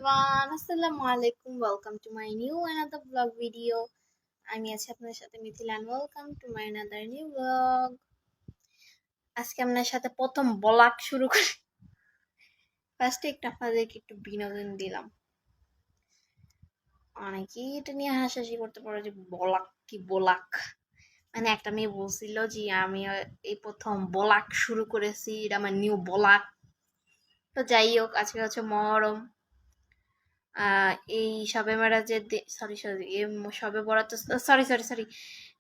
everyone, Assalamualaikum. Welcome to my new another vlog video. আমি আছি আপনাদের সাথে Mithila and welcome to my another new vlog. আজকে আপনার সাথে প্রথম ব্লগ শুরু করি। ফার্স্টে আপনাদেরকে একটু বিনোদন দিলাম। অনেকেই এটা নিয়ে হাসাহাসি করতে পারো যে ব্লগ কি ব্লগ, মানে একটা মেয়ে বলছিল যে আমি এই প্রথম ব্লগ শুরু করেছি, এটা আমার নিউ ব্লগ। তো যাই হোক, আজকে হচ্ছে মহরম। এই শবে মেরাজের শবে বরাত, সরি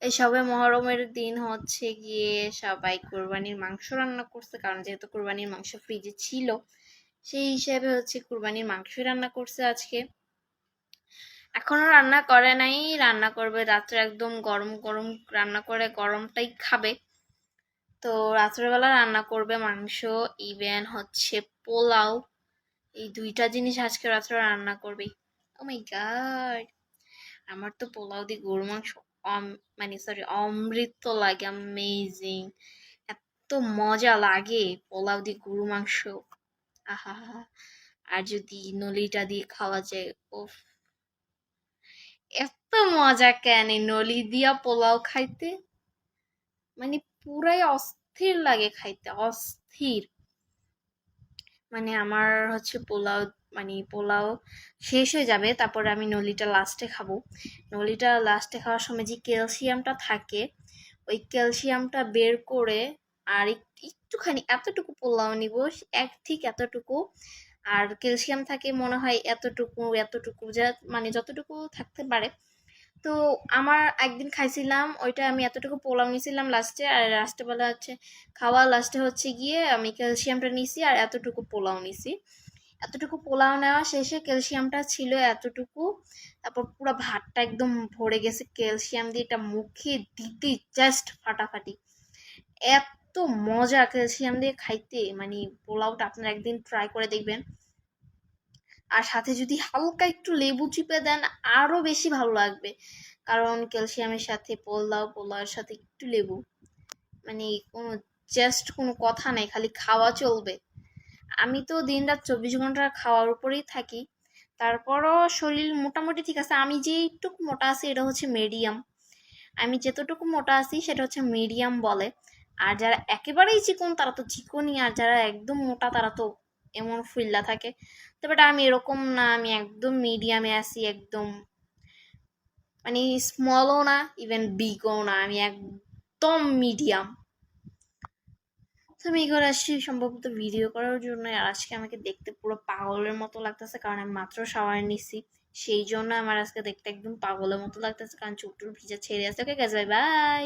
এই শবে মহরমের দিন হচ্ছে গিয়ে সবাই কুরবানির মাংস রান্না করছে, কারণ যেহেতু কুরবানির মাংস ফ্রিজে ছিল সেই হিসেবে হচ্ছে কুরবানির মাংসই রান্না করছে আজকে। এখনো রান্না করে নাই, রান্না করবে রাত্রে, একদম গরম গরম রান্না করে গরমটাই খাবে। তো রাত্রেবেলা রান্না করবে মাংস, ইভেন হচ্ছে পোলাও, এই দুইটা জিনিস আজকে রাত্রে রান্না করবে। ও মাই গড, আমার তো পোলাও দিয়ে গরু মাংস অমৃত লাগে, অ্যামেজিং, এত মজা লাগে পোলাও দিয়ে গরু মাংস। আহা, আর যদি নলিটা দিয়ে খাওয়া যায়, ওফ, এত মজা কেন নলি দিয়া পোলাও খাইতে, মানে পুরাই অস্থির লাগে খাইতে, অস্থির। মানে আমার হচ্ছে পোলাও শেষ হয়ে যাবে, তারপরে আমি নলিটা লাস্টে খাবো। নলিটা লাস্টে খাওয়ার সময় যে ক্যালসিয়ামটা থাকে, ওই ক্যালসিয়ামটা বের করে আর একটুখানি এতটুকু পোলাও নিব, ঠিক এতটুকু। আর ক্যালসিয়াম থাকে মনে হয় এতটুকু যা, মানে যতটুকু থাকতে পারে। তো আমার একদিন খাইছিলাম ওইটা, আমি এতটুকু পোলাও নিয়েছিলাম লাস্টে, আর লাস্টে বেলা হচ্ছে খাওয়া লাস্টে হচ্ছে গিয়ে আমি ক্যালসিয়ামটা নিছি আর এতটুকু পোলাও নিছি। এতটুকু পোলাও নেওয়া শেষে ক্যালসিয়ামটা ছিল এতটুকু, তারপর পুরো ভাতটা একদম ভরে গেছে ক্যালসিয়াম দিয়ে, এটা মুখে দিতে জাস্ট ফাটাফাটি, এত মজা ক্যালসিয়াম দিয়ে খাইতে। মানে পোলাওটা আপনারা একদিন ট্রাই করে দেখবেন, আর সাথে যদি হালকা একটু লেবু চিপে দেন আরো বেশি ভালো লাগবে, কারণ ক্যালসিয়ামের সাথে পোলাওয়ের সাথে একটু লেবু, মানে কোনো কথা নাই, খালি খাওয়া চলবে। আমি তো দিন রাত 24 ঘন্টা খাওয়ার উপরেই থাকি, তারপরও শরীর মোটামুটি ঠিক আছে। আমি যে একটু মোটা আছি এটা হচ্ছে মিডিয়াম, আমি যতটুকু মোটা আছি সেটা হচ্ছে মিডিয়াম বলে। আর যারা একেবারেই চিকন তারা তো চিকনই, আর যারা একদম মোটা তারা তো এমন ফুল্লা থাকে। তবে আমি এরকম না, আমি একদম মিডিয়ামে আছি, একদম মানে স্মলও না ইভেন বিগও না, আমি একদম মিডিয়াম। তো আমি এগুলো আসছি সম্ভবত ভিডিও করার জন্য, আর আজকে আমাকে দেখতে পুরো পাগলের মতো লাগতেছে, কারণ আমি মাত্র শাওয়ার নিছি, সেই জন্য আমার আজকে দেখতে একদম পাগলের মতো লাগতেছে, কারণ চুল টুল ভিজা ছেড়ে আছে। Okay guys, bye bye.